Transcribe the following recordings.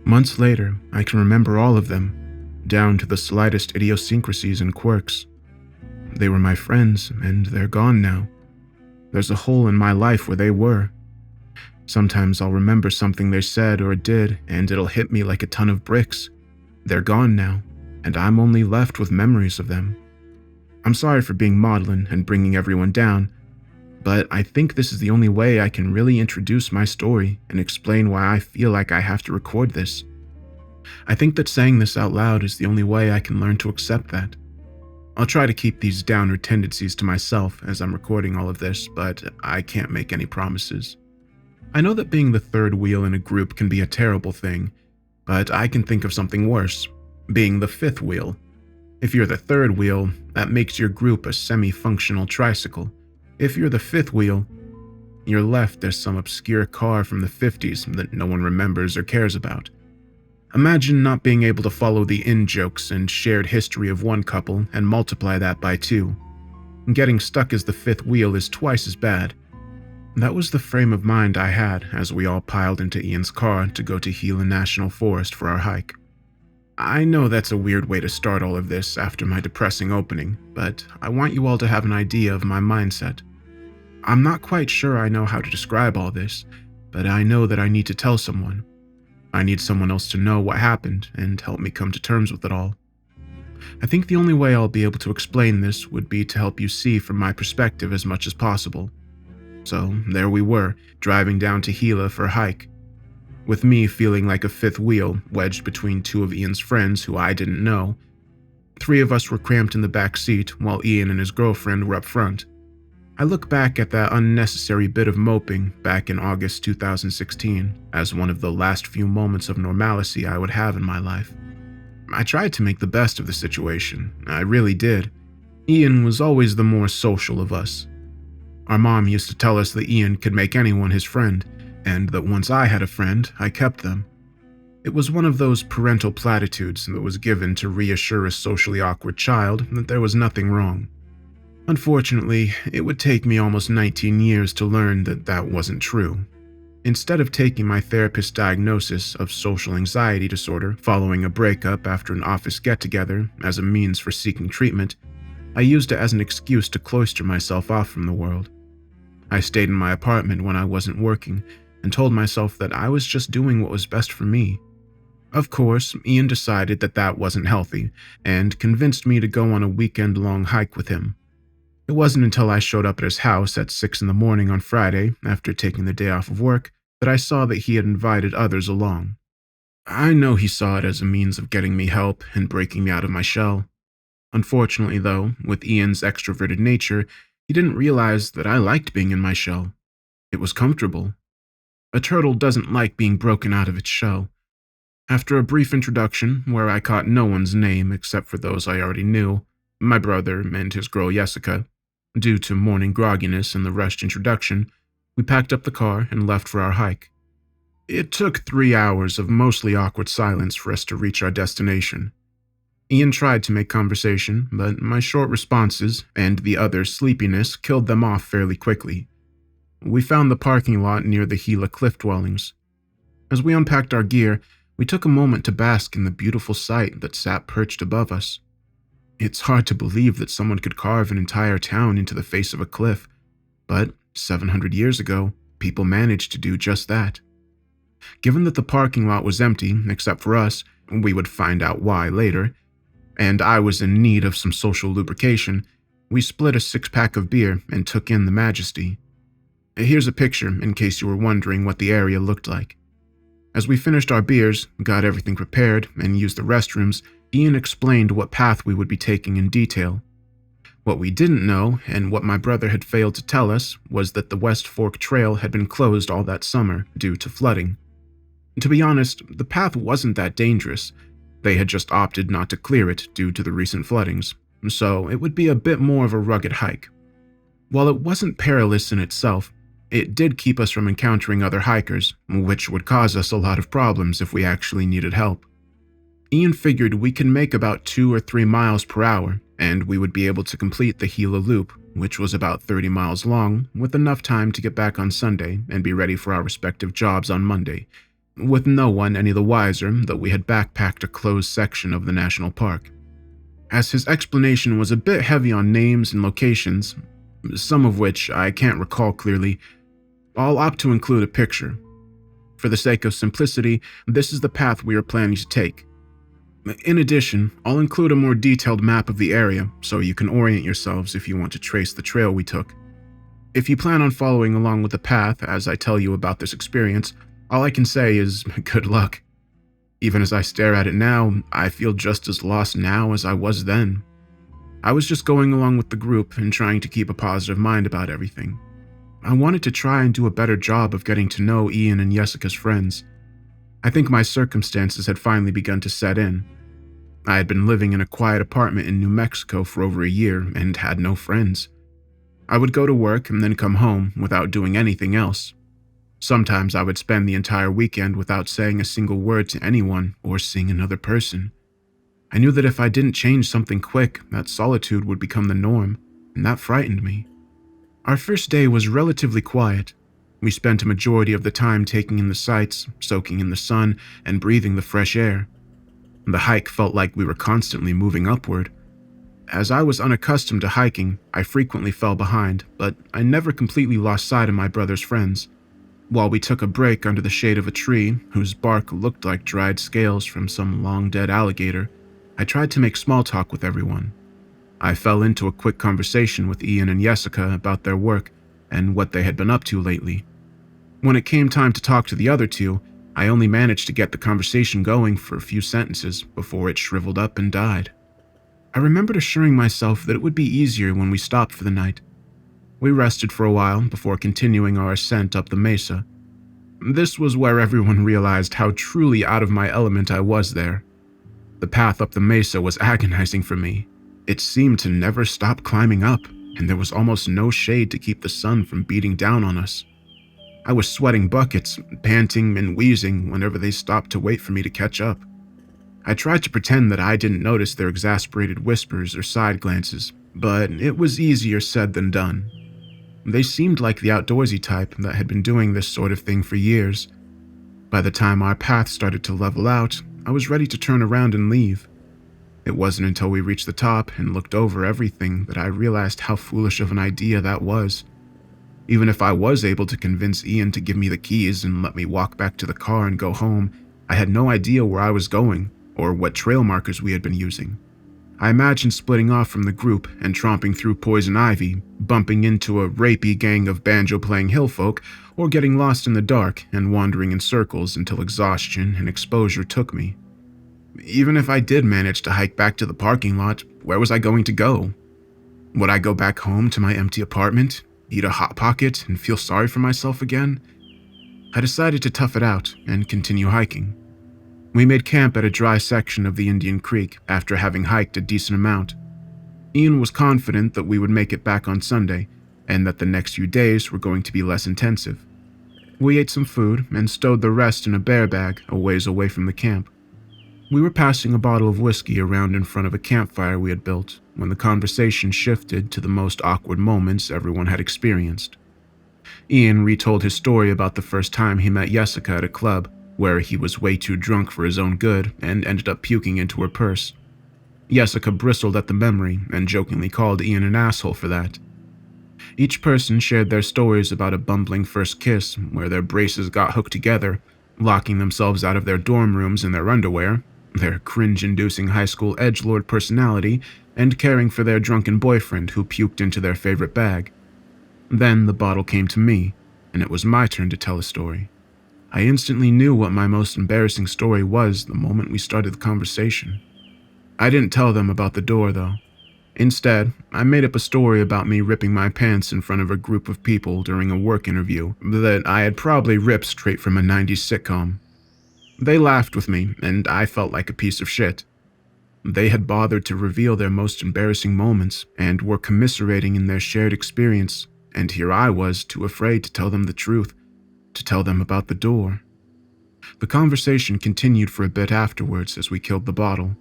Months later, I can remember all of them, down to the slightest idiosyncrasies and quirks. They were my friends, and they're gone now. There's a hole in my life where they were. Sometimes I'll remember something they said or did, and it'll hit me like a ton of bricks. They're gone now, and I'm only left with memories of them. I'm sorry for being maudlin and bringing everyone down, but I think this is the only way I can really introduce my story and explain why I feel like I have to record this. I think that saying this out loud is the only way I can learn to accept that. I'll try to keep these downward tendencies to myself as I'm recording all of this, but I can't make any promises. I know that being the third wheel in a group can be a terrible thing, but I can think of something worse, being the fifth wheel. If you're the third wheel, that makes your group a semi-functional tricycle. If you're the fifth wheel, you're left as some obscure car from the 50s that no one remembers or cares about. Imagine not being able to follow the in-jokes and shared history of one couple and multiply that by 2. Getting stuck as the fifth wheel is twice as bad. That was the frame of mind I had as we all piled into Ian's car to go to Gila National Forest for our hike. I know that's a weird way to start all of this after my depressing opening, but I want you all to have an idea of my mindset. I'm not quite sure I know how to describe all this, but I know that I need to tell someone. I need someone else to know what happened and help me come to terms with it all. I think the only way I'll be able to explain this would be to help you see from my perspective as much as possible. So there we were, driving down to Gila for a hike, with me feeling like a fifth wheel wedged between 2 of Ian's friends who I didn't know. 3 of us were cramped in the back seat while Ian and his girlfriend were up front. I look back at that unnecessary bit of moping back in August 2016 as one of the last few moments of normalcy I would have in my life. I tried to make the best of the situation, I really did. Ian was always the more social of us. Our mom used to tell us that Ian could make anyone his friend, and that once I had a friend, I kept them. It was one of those parental platitudes that was given to reassure a socially awkward child that there was nothing wrong. Unfortunately, it would take me almost 19 years to learn that that wasn't true. Instead of taking my therapist's diagnosis of social anxiety disorder following a breakup after an office get-together as a means for seeking treatment, I used it as an excuse to cloister myself off from the world. I stayed in my apartment when I wasn't working and told myself that I was just doing what was best for me. Of course, Ian decided that that wasn't healthy and convinced me to go on a weekend-long hike with him. It wasn't until I showed up at his house at 6 in the morning on Friday, after taking the day off of work, that I saw that he had invited others along. I know he saw it as a means of getting me help and breaking me out of my shell. Unfortunately, though, with Ian's extroverted nature, he didn't realize that I liked being in my shell. It was comfortable. A turtle doesn't like being broken out of its shell. After a brief introduction, where I caught no one's name except for those I already knew, my brother and his girl Jessica, due to morning grogginess and the rushed introduction, we packed up the car and left for our hike. It took 3 hours of mostly awkward silence for us to reach our destination. Ian tried to make conversation, but my short responses and the others' sleepiness killed them off fairly quickly. We found the parking lot near the Gila cliff dwellings. As we unpacked our gear, we took a moment to bask in the beautiful sight that sat perched above us. It's hard to believe that someone could carve an entire town into the face of a cliff, but 700 years ago, people managed to do just that. Given that the parking lot was empty, except for us, we would find out why later, and I was in need of some social lubrication, we split a 6-pack of beer and took in the majesty. Here's a picture in case you were wondering what the area looked like. As we finished our beers, got everything prepared, and used the restrooms, Ian explained what path we would be taking in detail. What we didn't know, and what my brother had failed to tell us, was that the West Fork Trail had been closed all that summer due to flooding. To be honest, the path wasn't that dangerous. They had just opted not to clear it due to the recent floodings, so it would be a bit more of a rugged hike. While it wasn't perilous in itself, it did keep us from encountering other hikers, which would cause us a lot of problems if we actually needed help. Ian figured we could make about 2 or 3 miles per hour, and we would be able to complete the Gila Loop, which was about 30 miles long, with enough time to get back on Sunday and be ready for our respective jobs on Monday, with no one any the wiser that we had backpacked a closed section of the national park. As his explanation was a bit heavy on names and locations, some of which I can't recall clearly, I'll opt to include a picture. For the sake of simplicity, this is the path we are planning to take. In addition, I'll include a more detailed map of the area so you can orient yourselves if you want to trace the trail we took. If you plan on following along with the path as I tell you about this experience, all I can say is good luck. Even as I stare at it now, I feel just as lost now as I was then. I was just going along with the group and trying to keep a positive mind about everything. I wanted to try and do a better job of getting to know Ian and Jessica's friends. I think my circumstances had finally begun to set in. I had been living in a quiet apartment in New Mexico for over a year and had no friends. I would go to work and then come home without doing anything else. Sometimes I would spend the entire weekend without saying a single word to anyone or seeing another person. I knew that if I didn't change something quick, that solitude would become the norm, and that frightened me. Our first day was relatively quiet. We spent a majority of the time taking in the sights, soaking in the sun, and breathing the fresh air. The hike felt like we were constantly moving upward. As I was unaccustomed to hiking, I frequently fell behind, but I never completely lost sight of my brother's friends. While we took a break under the shade of a tree, whose bark looked like dried scales from some long-dead alligator, I tried to make small talk with everyone. I fell into a quick conversation with Ian and Jessica about their work and what they had been up to lately. When it came time to talk to the other two, I only managed to get the conversation going for a few sentences before it shriveled up and died. I remembered assuring myself that it would be easier when we stopped for the night. We rested for a while before continuing our ascent up the mesa. This was where everyone realized how truly out of my element I was there. The path up the mesa was agonizing for me. It seemed to never stop climbing up, and there was almost no shade to keep the sun from beating down on us. I was sweating buckets, panting and wheezing whenever they stopped to wait for me to catch up. I tried to pretend that I didn't notice their exasperated whispers or side glances, but it was easier said than done. They seemed like the outdoorsy type that had been doing this sort of thing for years. By the time our path started to level out, I was ready to turn around and leave. It wasn't until we reached the top and looked over everything that I realized how foolish of an idea that was. Even if I was able to convince Ian to give me the keys and let me walk back to the car and go home, I had no idea where I was going or what trail markers we had been using. I imagined splitting off from the group and tromping through poison ivy, bumping into a rapey gang of banjo-playing hillfolk, or getting lost in the dark and wandering in circles until exhaustion and exposure took me. Even if I did manage to hike back to the parking lot, where was I going to go? Would I go back home to my empty apartment, eat a Hot Pocket, and feel sorry for myself again? I decided to tough it out and continue hiking. We made camp at a dry section of the Indian Creek after having hiked a decent amount. Ian was confident that we would make it back on Sunday, and that the next few days were going to be less intensive. We ate some food and stowed the rest in a bear bag a ways away from the camp. We were passing a bottle of whiskey around in front of a campfire we had built when the conversation shifted to the most awkward moments everyone had experienced. Ian retold his story about the first time he met Jessica at a club, where he was way too drunk for his own good and ended up puking into her purse. Jessica bristled at the memory and jokingly called Ian an asshole for that. Each person shared their stories about a bumbling first kiss where their braces got hooked together, locking themselves out of their dorm rooms in their underwear, their cringe-inducing high school edgelord personality, and caring for their drunken boyfriend who puked into their favorite bag. Then the bottle came to me, and it was my turn to tell a story. I instantly knew what my most embarrassing story was the moment we started the conversation. I didn't tell them about the door, though. Instead, I made up a story about me ripping my pants in front of a group of people during a work interview that I had probably ripped straight from a 90s sitcom. They laughed with me, and I felt like a piece of shit. They had bothered to reveal their most embarrassing moments and were commiserating in their shared experience, and here I was too afraid to tell them the truth, to tell them about the door. The conversation continued for a bit afterwards as we killed the bottle.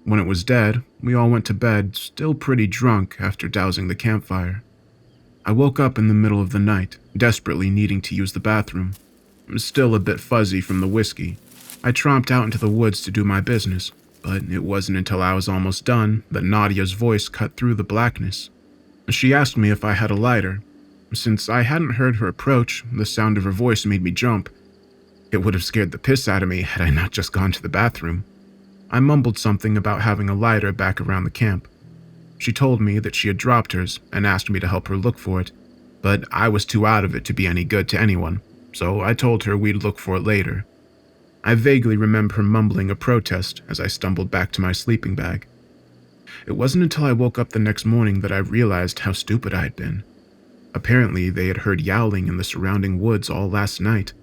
When it was dead, we all went to bed, still pretty drunk after dousing the campfire. I woke up in the middle of the night, desperately needing to use the bathroom. Still a bit fuzzy from the whiskey, I tromped out into the woods to do my business, but it wasn't until I was almost done that Nadia's voice cut through the blackness. She asked me if I had a lighter. Since I hadn't heard her approach, the sound of her voice made me jump. It would have scared the piss out of me had I not just gone to the bathroom. I mumbled something about having a lighter back around the camp. She told me that she had dropped hers and asked me to help her look for it, but I was too out of it to be any good to anyone, so I told her we'd look for it later. I vaguely remember her mumbling a protest as I stumbled back to my sleeping bag. It wasn't until I woke up the next morning that I realized how stupid I had been. Apparently, they had heard yowling in the surrounding woods all last night.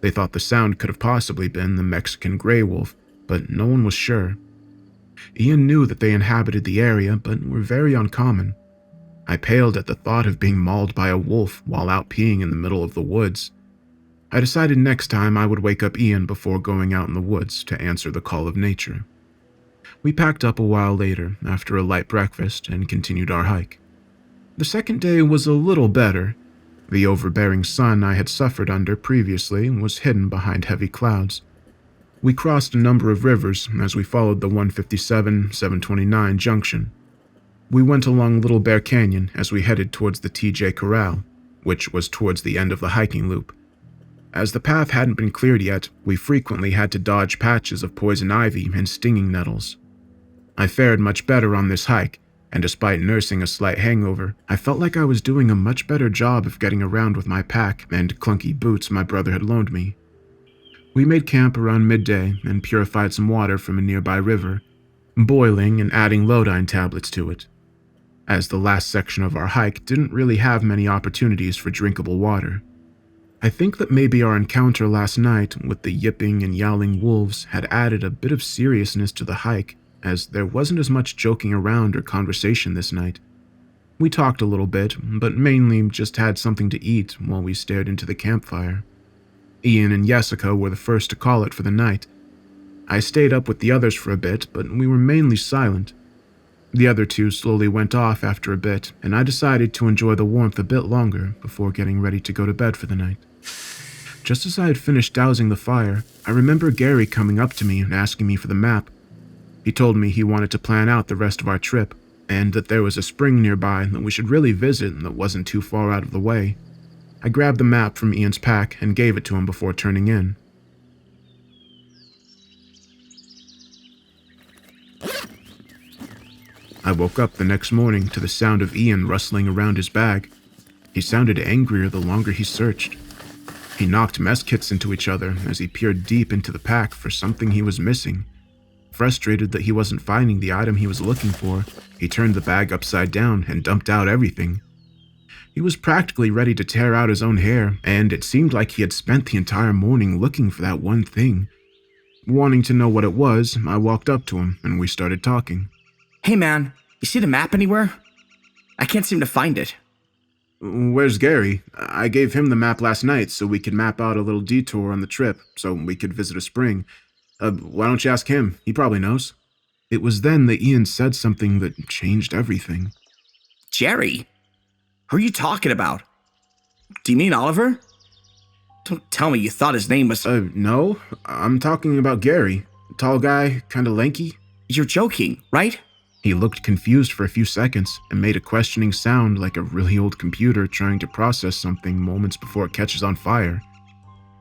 They thought the sound could have possibly been the Mexican gray wolf, but no one was sure. Ian knew that they inhabited the area, but were very uncommon. I paled at the thought of being mauled by a wolf while out peeing in the middle of the woods. I decided next time I would wake up Ian before going out in the woods to answer the call of nature. We packed up a while later after a light breakfast and continued our hike. The second day was a little better. The overbearing sun I had suffered under previously was hidden behind heavy clouds. We crossed a number of rivers as we followed the 157-729 junction. We went along Little Bear Canyon as we headed towards the TJ Corral, which was towards the end of the hiking loop. As the path hadn't been cleared yet, we frequently had to dodge patches of poison ivy and stinging nettles. I fared much better on this hike, and despite nursing a slight hangover, I felt like I was doing a much better job of getting around with my pack and clunky boots my brother had loaned me. We made camp around midday and purified some water from a nearby river, boiling and adding Lodine tablets to it, as the last section of our hike didn't really have many opportunities for drinkable water. I think that maybe our encounter last night with the yipping and yowling wolves had added a bit of seriousness to the hike, as there wasn't as much joking around or conversation this night. We talked a little bit, but mainly just had something to eat while we stared into the campfire. Ian and Jessica were the first to call it for the night. I stayed up with the others for a bit, but we were mainly silent. The other two slowly went off after a bit, and I decided to enjoy the warmth a bit longer before getting ready to go to bed for the night. Just as I had finished dousing the fire, I remember Gary coming up to me and asking me for the map. He told me he wanted to plan out the rest of our trip, and that there was a spring nearby that we should really visit that wasn't too far out of the way. I grabbed the map from Ian's pack and gave it to him before turning in. I woke up the next morning to the sound of Ian rustling around his bag. He sounded angrier the longer he searched. He knocked mess kits into each other as he peered deep into the pack for something he was missing. Frustrated that he wasn't finding the item he was looking for, he turned the bag upside down and dumped out everything. He was practically ready to tear out his own hair, and it seemed like he had spent the entire morning looking for that one thing. Wanting to know what it was, I walked up to him and we started talking. Hey man, you see the map anywhere? I can't seem to find it. Where's Gary? I gave him the map last night so we could map out a little detour on the trip so we could visit a spring. Why don't you ask him? He probably knows. It was then that Ian said something that changed everything. Jerry? Who are you talking about? Do you mean Oliver? Don't tell me you thought his name was... No. I'm talking about Gary. Tall guy, kinda lanky. You're joking, right? He looked confused for a few seconds and made a questioning sound like a really old computer trying to process something moments before it catches on fire.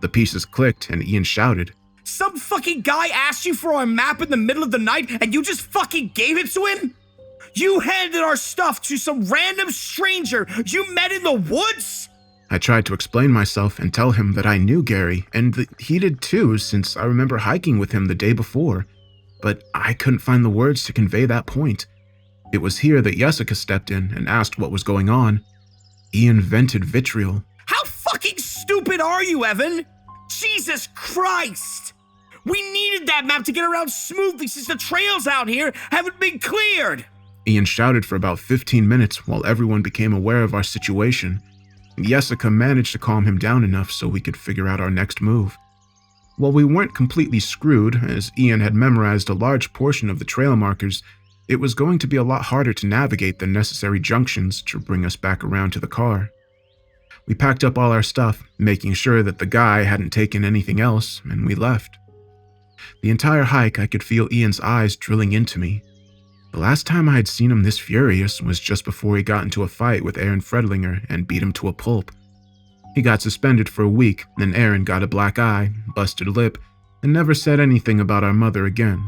The pieces clicked and Ian shouted, Some fucking guy asked you for our map in the middle of the night and you just fucking gave it to him? You handed our stuff to some random stranger you met in the woods? I tried to explain myself and tell him that I knew Gary, and that he did too since I remember hiking with him the day before, but I couldn't find the words to convey that point. It was here that Jessica stepped in and asked what was going on. Ian vented vitriol. How fucking stupid are you, Evan? Jesus Christ! We needed that map to get around smoothly since the trails out here haven't been cleared! Ian shouted for about 15 minutes while everyone became aware of our situation. Jessica managed to calm him down enough so we could figure out our next move. While we weren't completely screwed, as Ian had memorized a large portion of the trail markers, it was going to be a lot harder to navigate the necessary junctions to bring us back around to the car. We packed up all our stuff, making sure that the guy hadn't taken anything else, and we left. The entire hike, I could feel Ian's eyes drilling into me. The last time I had seen him this furious was just before he got into a fight with Aaron Fredlinger and beat him to a pulp. He got suspended for a week, and Aaron got a black eye, busted lip, and never said anything about our mother again.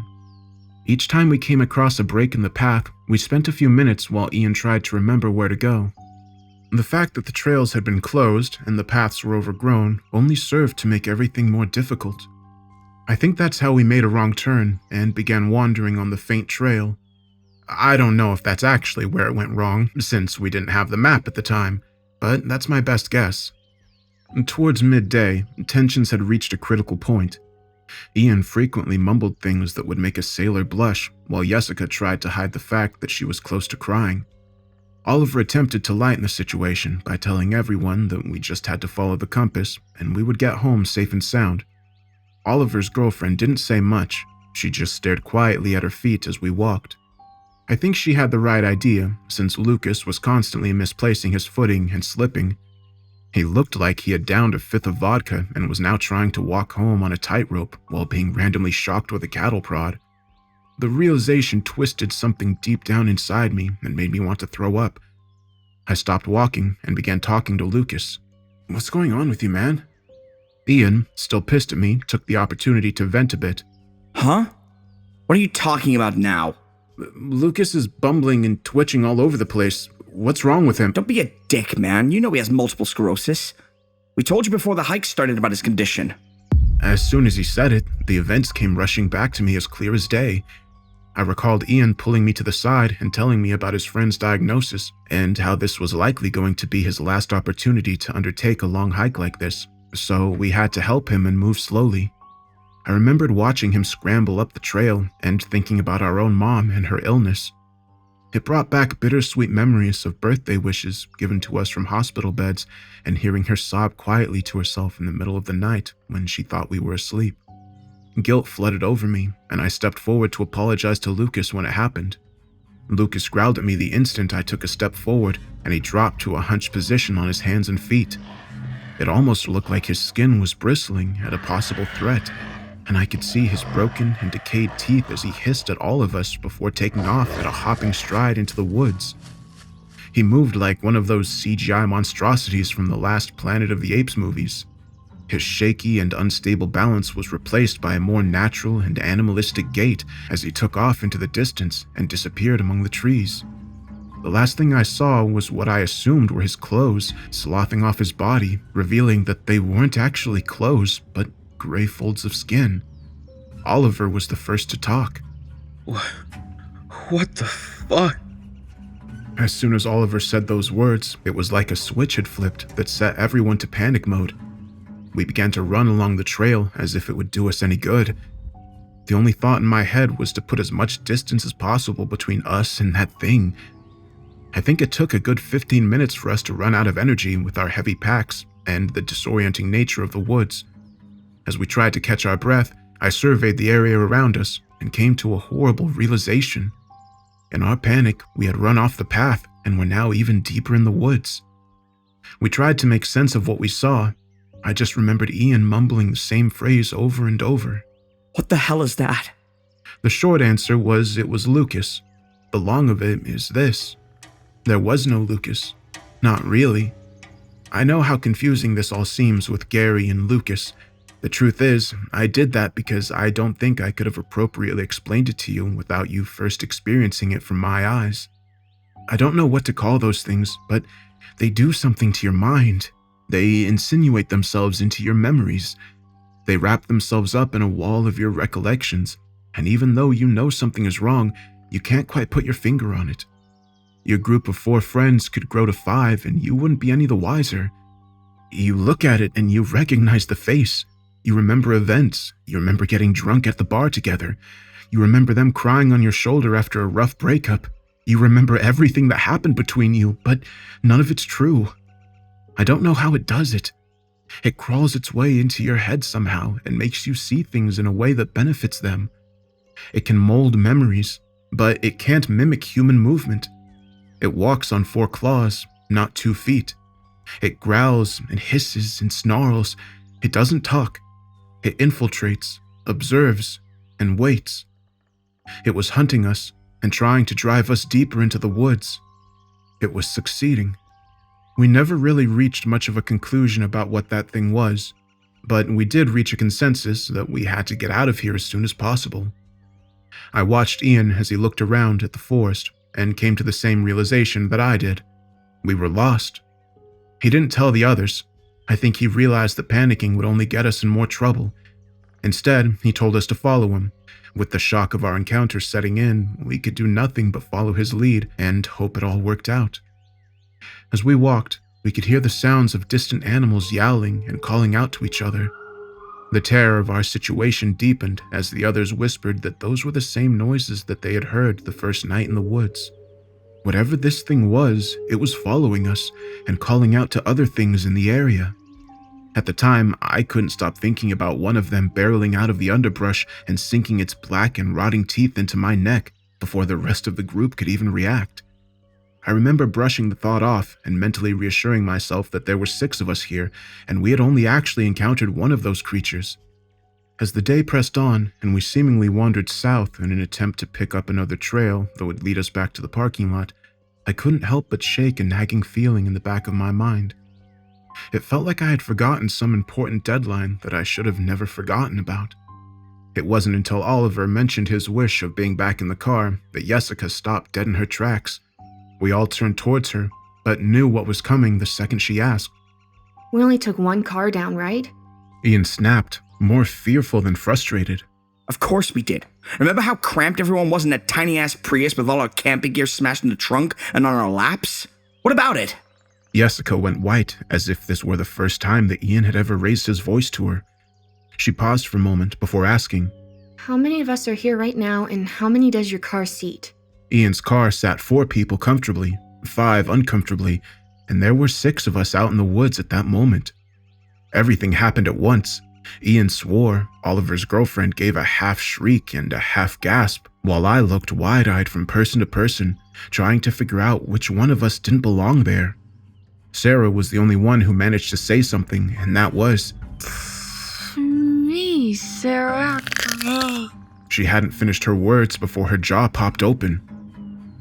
Each time we came across a break in the path, we spent a few minutes while Ian tried to remember where to go. The fact that the trails had been closed and the paths were overgrown only served to make everything more difficult. I think that's how we made a wrong turn and began wandering on the faint trail. I don't know if that's actually where it went wrong, since we didn't have the map at the time, but that's my best guess. Towards midday, tensions had reached a critical point. Ian frequently mumbled things that would make a sailor blush, while Jessica tried to hide the fact that she was close to crying. Oliver attempted to lighten the situation by telling everyone that we just had to follow the compass and we would get home safe and sound. Oliver's girlfriend didn't say much. She just stared quietly at her feet as we walked. I think she had the right idea, since Lucas was constantly misplacing his footing and slipping. He looked like he had downed a fifth of vodka and was now trying to walk home on a tightrope while being randomly shocked with a cattle prod. The realization twisted something deep down inside me and made me want to throw up. I stopped walking and began talking to Lucas. "What's going on with you, man?" Ian, still pissed at me, took the opportunity to vent a bit. Huh? What are you talking about now? "Lucas is bumbling and twitching all over the place. What's wrong with him?" Don't be a dick, man. You know he has multiple sclerosis. We told you before the hike started about his condition. As soon as he said it, the events came rushing back to me as clear as day. I recalled Ian pulling me to the side and telling me about his friend's diagnosis and how this was likely going to be his last opportunity to undertake a long hike like this, so we had to help him and move slowly. I remembered watching him scramble up the trail and thinking about our own mom and her illness. It brought back bittersweet memories of birthday wishes given to us from hospital beds and hearing her sob quietly to herself in the middle of the night when she thought we were asleep. Guilt flooded over me, and I stepped forward to apologize to Lucas when it happened. Lucas growled at me the instant I took a step forward, and he dropped to a hunched position on his hands and feet. It almost looked like his skin was bristling at a possible threat, and I could see his broken and decayed teeth as he hissed at all of us before taking off at a hopping stride into the woods. He moved like one of those CGI monstrosities from the last Planet of the Apes movies. His shaky and unstable balance was replaced by a more natural and animalistic gait as he took off into the distance and disappeared among the trees. The last thing I saw was what I assumed were his clothes sloughing off his body, revealing that they weren't actually clothes, but gray folds of skin. Oliver was the first to talk. What the fuck? As soon as Oliver said those words, it was like a switch had flipped that set everyone to panic mode. We began to run along the trail as if it would do us any good. The only thought in my head was to put as much distance as possible between us and that thing. I think it took a good 15 minutes for us to run out of energy with our heavy packs and the disorienting nature of the woods. As we tried to catch our breath, I surveyed the area around us and came to a horrible realization. In our panic, we had run off the path and were now even deeper in the woods. We tried to make sense of what we saw. I just remembered Ian mumbling the same phrase over and over. What the hell is that? The short answer was it was Lucas. The long of it is this. There was no Lucas. Not really. I know how confusing this all seems with Gary and Lucas. The truth is, I did that because I don't think I could have appropriately explained it to you without you first experiencing it from my eyes. I don't know what to call those things, but they do something to your mind. They insinuate themselves into your memories. They wrap themselves up in a wall of your recollections, and even though you know something is wrong, you can't quite put your finger on it. Your group of 4 friends could grow to 5 and you wouldn't be any the wiser. You look at it and you recognize the face. You remember events. You remember getting drunk at the bar together. You remember them crying on your shoulder after a rough breakup. You remember everything that happened between you, but none of it's true. I don't know how it does it. It crawls its way into your head somehow and makes you see things in a way that benefits them. It can mold memories, but it can't mimic human movement. It walks on 4 claws, not 2 feet. It growls and hisses and snarls. It doesn't talk. It infiltrates, observes, and waits. It was hunting us and trying to drive us deeper into the woods. It was succeeding. We never really reached much of a conclusion about what that thing was, but we did reach a consensus that we had to get out of here as soon as possible. I watched Ian as he looked around at the forest and came to the same realization that I did. We were lost. He didn't tell the others. I think he realized that panicking would only get us in more trouble. Instead, he told us to follow him. With the shock of our encounter setting in, we could do nothing but follow his lead and hope it all worked out. As we walked, we could hear the sounds of distant animals yowling and calling out to each other. The terror of our situation deepened as the others whispered that those were the same noises that they had heard the first night in the woods. Whatever this thing was, it was following us and calling out to other things in the area. At the time, I couldn't stop thinking about one of them barreling out of the underbrush and sinking its black and rotting teeth into my neck before the rest of the group could even react. I remember brushing the thought off and mentally reassuring myself that there were 6 of us here, and we had only actually encountered one of those creatures. As the day pressed on and we seemingly wandered south in an attempt to pick up another trail that would lead us back to the parking lot, I couldn't help but shake a nagging feeling in the back of my mind. It felt like I had forgotten some important deadline that I should have never forgotten about. It wasn't until Oliver mentioned his wish of being back in the car that Jessica stopped dead in her tracks. We all turned towards her, but knew what was coming the second she asked. We only took one car down, right? Ian snapped, more fearful than frustrated. Of course we did. Remember how cramped everyone was in that tiny-ass Prius with all our camping gear smashed in the trunk and on our laps? What about it? Jessica went white, as if this were the first time that Ian had ever raised his voice to her. She paused for a moment before asking, How many of us are here right now, and how many does your car seat? Ian's car sat 4 people comfortably, 5 uncomfortably, and there were 6 of us out in the woods at that moment. Everything happened at once. Ian swore, Oliver's girlfriend gave a half shriek and a half gasp, while I looked wide-eyed from person to person, trying to figure out which one of us didn't belong there. Sarah was the only one who managed to say something, and that was, Me, Sarah. She hadn't finished her words before her jaw popped open.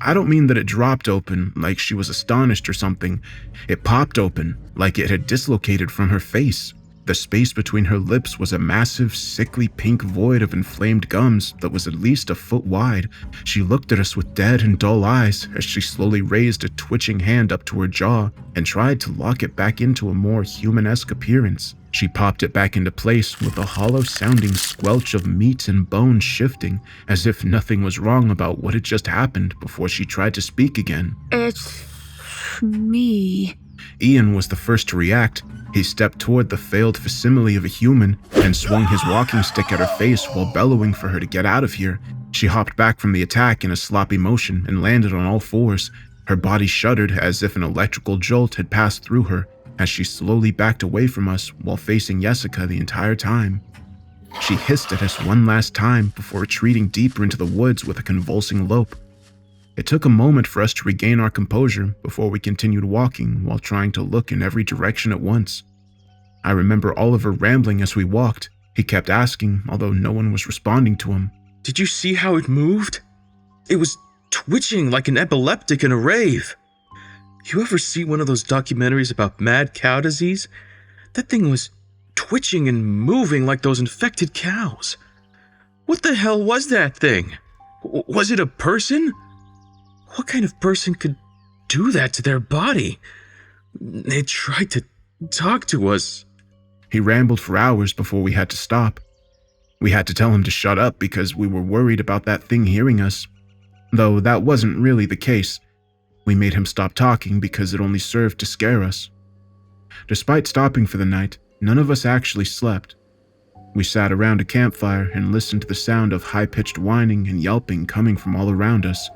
I don't mean that it dropped open like she was astonished or something. It popped open like it had dislocated from her face. The space between her lips was a massive, sickly pink void of inflamed gums that was at least a foot wide. She looked at us with dead and dull eyes as she slowly raised a twitching hand up to her jaw and tried to lock it back into a more human-esque appearance. She popped it back into place with a hollow-sounding squelch of meat and bone shifting, as if nothing was wrong about what had just happened before she tried to speak again. It's me. Ian was the first to react. He stepped toward the failed facsimile of a human and swung his walking stick at her face while bellowing for her to get out of here. She hopped back from the attack in a sloppy motion and landed on all 4s. Her body shuddered as if an electrical jolt had passed through her as she slowly backed away from us while facing Jessica the entire time. She hissed at us one last time before retreating deeper into the woods with a convulsing lope. It took a moment for us to regain our composure before we continued walking while trying to look in every direction at once. I remember Oliver rambling as we walked. He kept asking, although no one was responding to him. Did you see how it moved? It was twitching like an epileptic in a rave. You ever see one of those documentaries about mad cow disease? That thing was twitching and moving like those infected cows. What the hell was that thing? Was it a person? What kind of person could do that to their body? It tried to talk to us. He rambled for hours before we had to stop. We had to tell him to shut up because we were worried about that thing hearing us. Though that wasn't really the case. We made him stop talking because it only served to scare us. Despite stopping for the night, none of us actually slept. We sat around a campfire and listened to the sound of high-pitched whining and yelping coming from all around us.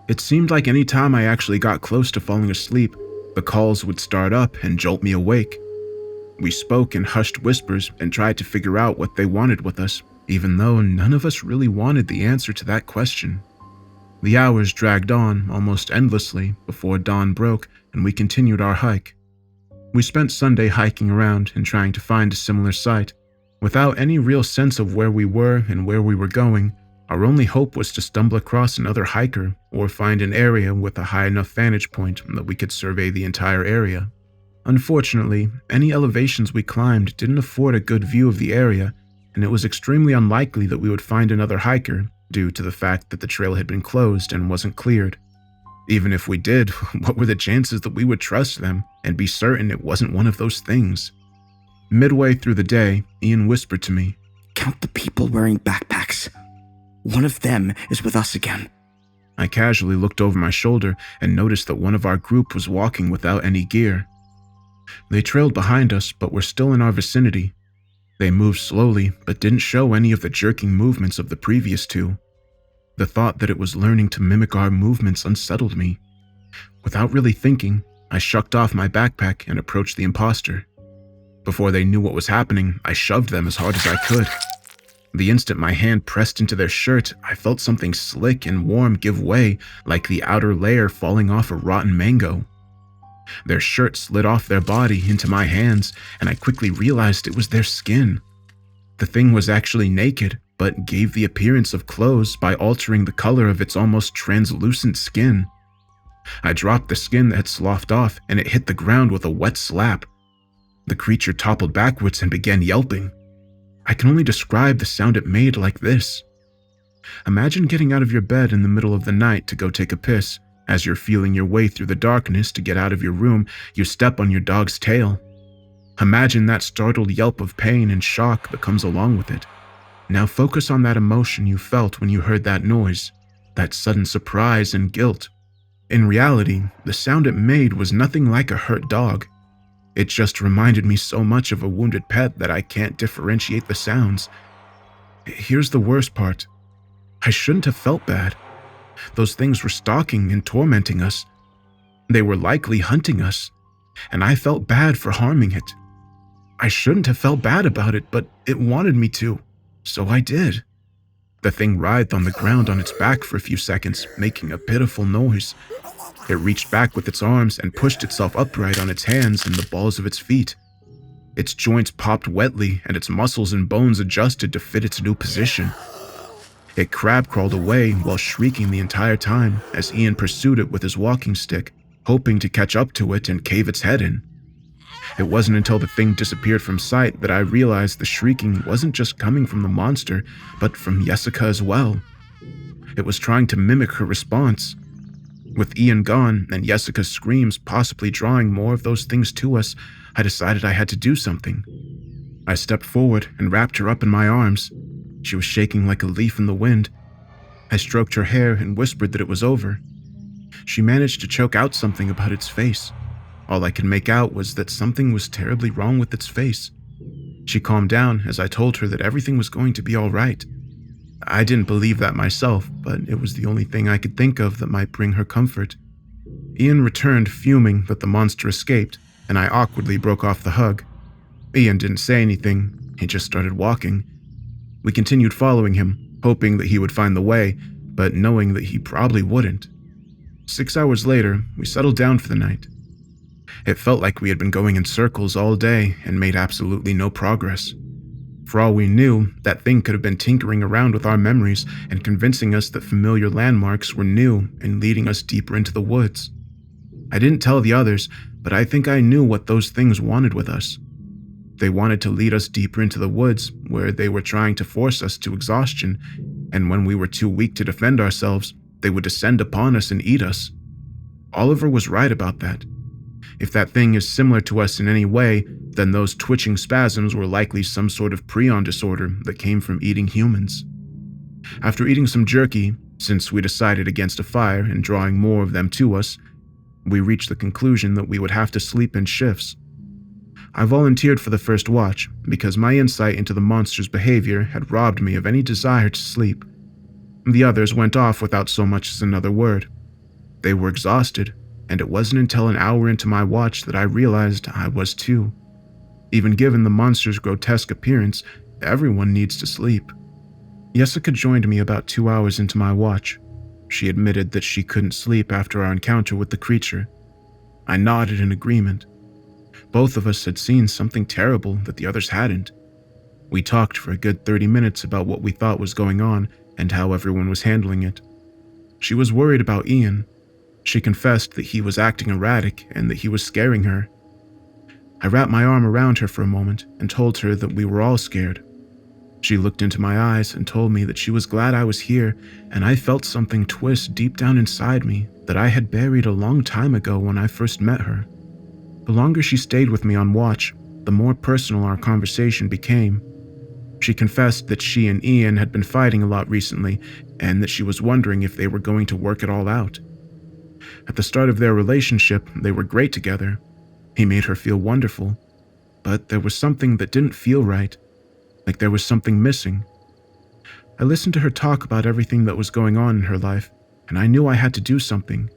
It seemed like any time I actually got close to falling asleep, the calls would start up and jolt me awake. We spoke in hushed whispers and tried to figure out what they wanted with us, even though none of us really wanted the answer to that question. The hours dragged on almost endlessly before dawn broke and we continued our hike. We spent Sunday hiking around and trying to find a similar site. Without any real sense of where we were and where we were going, our only hope was to stumble across another hiker or find an area with a high enough vantage point that we could survey the entire area. Unfortunately, any elevations we climbed didn't afford a good view of the area, and it was extremely unlikely that we would find another hiker due to the fact that the trail had been closed and wasn't cleared. Even if we did, what were the chances that we would trust them and be certain it wasn't one of those things? Midway through the day, Ian whispered to me, "Count the people wearing backpacks. One of them is with us again." I casually looked over my shoulder and noticed that one of our group was walking without any gear. They trailed behind us, but were still in our vicinity. They moved slowly, but didn't show any of the jerking movements of the previous two. The thought that it was learning to mimic our movements unsettled me. Without really thinking, I shucked off my backpack and approached the imposter. Before they knew what was happening, I shoved them as hard as I could. The instant my hand pressed into their shirt, I felt something slick and warm give way, like the outer layer falling off a rotten mango. Their shirt slid off their body into my hands, and I quickly realized it was their skin. The thing was actually naked, but gave the appearance of clothes by altering the color of its almost translucent skin. I dropped the skin that had sloughed off, and it hit the ground with a wet slap. The creature toppled backwards and began yelping. I can only describe the sound it made like this. Imagine getting out of your bed in the middle of the night to go take a piss. As you're feeling your way through the darkness to get out of your room, you step on your dog's tail. Imagine that startled yelp of pain and shock that comes along with it. Now focus on that emotion you felt when you heard that noise, that sudden surprise and guilt. In reality, the sound it made was nothing like a hurt dog. It just reminded me so much of a wounded pet that I can't differentiate the sounds. Here's the worst part. I shouldn't have felt bad. Those things were stalking and tormenting us. They were likely hunting us, and I felt bad for harming it. I shouldn't have felt bad about it, but it wanted me to, so I did. The thing writhed on the ground on its back for a few seconds, making a pitiful noise. It reached back with its arms and pushed itself upright on its hands and the balls of its feet. Its joints popped wetly, and its muscles and bones adjusted to fit its new position. It crab-crawled away while shrieking the entire time as Ian pursued it with his walking stick, hoping to catch up to it and cave its head in. It wasn't until the thing disappeared from sight that I realized the shrieking wasn't just coming from the monster, but from Jessica as well. It was trying to mimic her response. With Ian gone and Jessica's screams possibly drawing more of those things to us, I decided I had to do something. I stepped forward and wrapped her up in my arms. She was shaking like a leaf in the wind. I stroked her hair and whispered that it was over. She managed to choke out something about its face. All I could make out was that something was terribly wrong with its face. She calmed down as I told her that everything was going to be all right. I didn't believe that myself, but it was the only thing I could think of that might bring her comfort. Ian returned fuming that the monster escaped, and I awkwardly broke off the hug. Ian didn't say anything, he just started walking. We continued following him, hoping that he would find the way, but knowing that he probably wouldn't. 6 hours later, we settled down for the night. It felt like we had been going in circles all day and made absolutely no progress. For all we knew, that thing could have been tinkering around with our memories and convincing us that familiar landmarks were new and leading us deeper into the woods. I didn't tell the others, but I think I knew what those things wanted with us. They wanted to lead us deeper into the woods, where they were trying to force us to exhaustion, and when we were too weak to defend ourselves, they would descend upon us and eat us. Oliver was right about that. If that thing is similar to us in any way, then those twitching spasms were likely some sort of prion disorder that came from eating humans. After eating some jerky, since we decided against a fire and drawing more of them to us, we reached the conclusion that we would have to sleep in shifts. I volunteered for the first watch because my insight into the monster's behavior had robbed me of any desire to sleep. The others went off without so much as another word. They were exhausted, and it wasn't until an hour into my watch that I realized I was too. Even given the monster's grotesque appearance, everyone needs to sleep. Jessica joined me about 2 hours into my watch. She admitted that she couldn't sleep after our encounter with the creature. I nodded in agreement. Both of us had seen something terrible that the others hadn't. We talked for a good 30 minutes about what we thought was going on and how everyone was handling it. She was worried about Ian. She confessed that he was acting erratic and that he was scaring her. I wrapped my arm around her for a moment and told her that we were all scared. She looked into my eyes and told me that she was glad I was here, and I felt something twist deep down inside me that I had buried a long time ago when I first met her. The longer she stayed with me on watch, the more personal our conversation became. She confessed that she and Ian had been fighting a lot recently, and that she was wondering if they were going to work it all out. At the start of their relationship, they were great together. He made her feel wonderful, but there was something that didn't feel right, like there was something missing. I listened to her talk about everything that was going on in her life, and I knew I had to do something.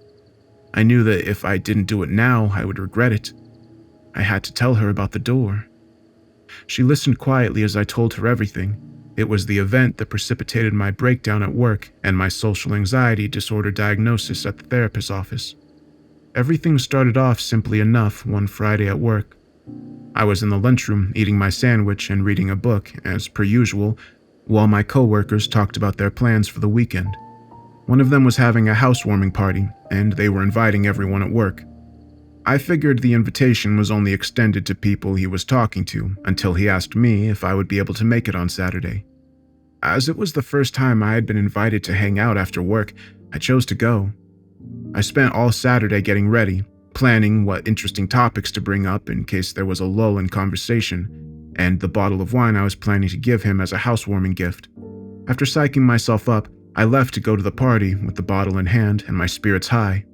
I knew that if I didn't do it now, I would regret it. I had to tell her about the door. She listened quietly as I told her everything. It was the event that precipitated my breakdown at work and my social anxiety disorder diagnosis at the therapist's office. Everything started off simply enough one Friday at work. I was in the lunchroom eating my sandwich and reading a book, as per usual, while my coworkers talked about their plans for the weekend. One of them was having a housewarming party, and they were inviting everyone at work. I figured the invitation was only extended to people he was talking to until he asked me if I would be able to make it on Saturday. As it was the first time I had been invited to hang out after work, I chose to go. I spent all Saturday getting ready, planning what interesting topics to bring up in case there was a lull in conversation, and the bottle of wine I was planning to give him as a housewarming gift. After psyching myself up, I left to go to the party with the bottle in hand and my spirits high.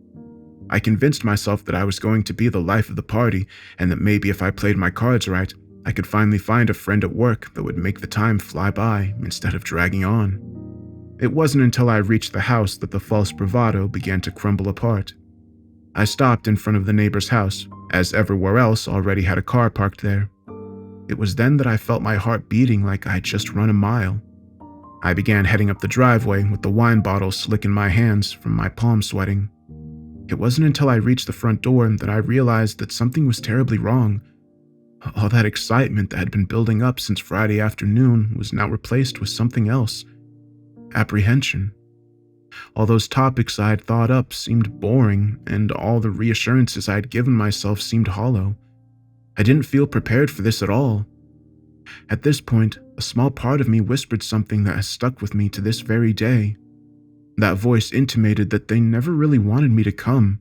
I convinced myself that I was going to be the life of the party, and that maybe if I played my cards right, I could finally find a friend at work that would make the time fly by instead of dragging on. It wasn't until I reached the house that the false bravado began to crumble apart. I stopped in front of the neighbor's house, as everywhere else already had a car parked there. It was then that I felt my heart beating like I'd just run a mile. I began heading up the driveway with the wine bottle slick in my hands from my palms sweating. It wasn't until I reached the front door that I realized that something was terribly wrong. All that excitement that had been building up since Friday afternoon was now replaced with something else. Apprehension. All those topics I had thought up seemed boring, and all the reassurances I had given myself seemed hollow. I didn't feel prepared for this at all. At this point, a small part of me whispered something that has stuck with me to this very day. That voice intimated that they never really wanted me to come.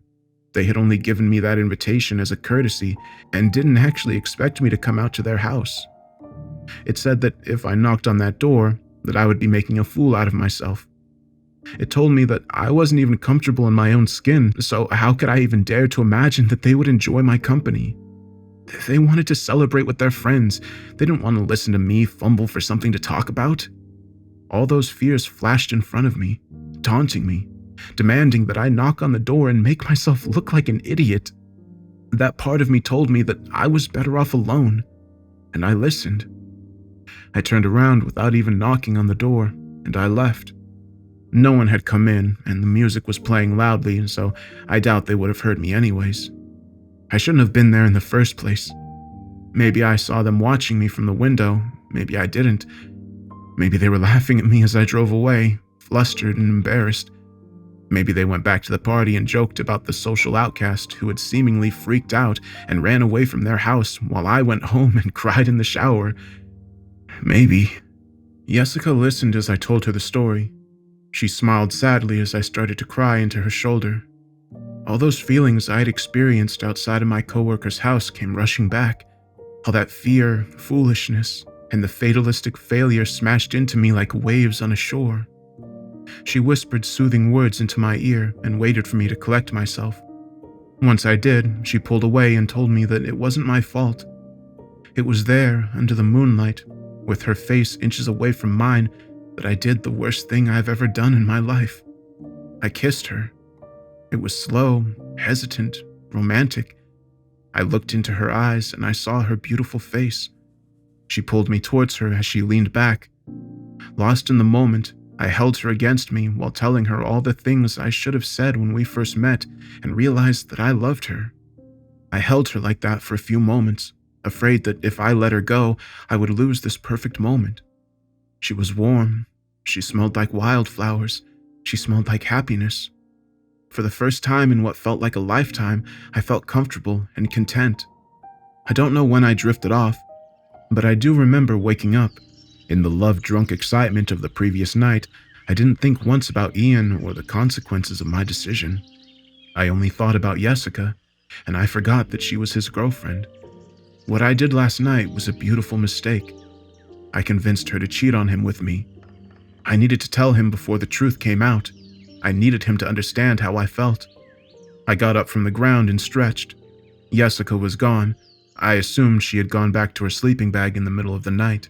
They had only given me that invitation as a courtesy and didn't actually expect me to come out to their house. It said that if I knocked on that door, that I would be making a fool out of myself. It told me that I wasn't even comfortable in my own skin, so how could I even dare to imagine that they would enjoy my company? They wanted to celebrate with their friends. They didn't want to listen to me fumble for something to talk about. All those fears flashed in front of me, taunting me, demanding that I knock on the door and make myself look like an idiot. That part of me told me that I was better off alone, and I listened. I turned around without even knocking on the door, and I left. No one had come in, and the music was playing loudly, so I doubt they would have heard me anyways. I shouldn't have been there in the first place. Maybe I saw them watching me from the window, maybe I didn't. Maybe they were laughing at me as I drove away, flustered and embarrassed. Maybe they went back to the party and joked about the social outcast who had seemingly freaked out and ran away from their house while I went home and cried in the shower. Maybe. Jessica listened as I told her the story. She smiled sadly as I started to cry into her shoulder. All those feelings I had experienced outside of my coworker's house came rushing back. All that fear, foolishness, and the fatalistic failure smashed into me like waves on a shore. She whispered soothing words into my ear and waited for me to collect myself. Once I did, she pulled away and told me that it wasn't my fault. It was there, under the moonlight, with her face inches away from mine, that I did the worst thing I've ever done in my life. I kissed her. It was slow, hesitant, romantic. I looked into her eyes and I saw her beautiful face. She pulled me towards her as she leaned back. Lost in the moment, I held her against me while telling her all the things I should have said when we first met and realized that I loved her. I held her like that for a few moments, afraid that if I let her go, I would lose this perfect moment. She was warm. She smelled like wildflowers. She smelled like happiness. For the first time in what felt like a lifetime, I felt comfortable and content. I don't know when I drifted off, but I do remember waking up. In the love-drunk excitement of the previous night, I didn't think once about Ian or the consequences of my decision. I only thought about Jessica, and I forgot that she was his girlfriend. What I did last night was a beautiful mistake. I convinced her to cheat on him with me. I needed to tell him before the truth came out. I needed him to understand how I felt. I got up from the ground and stretched. Jessica was gone. I assumed she had gone back to her sleeping bag in the middle of the night.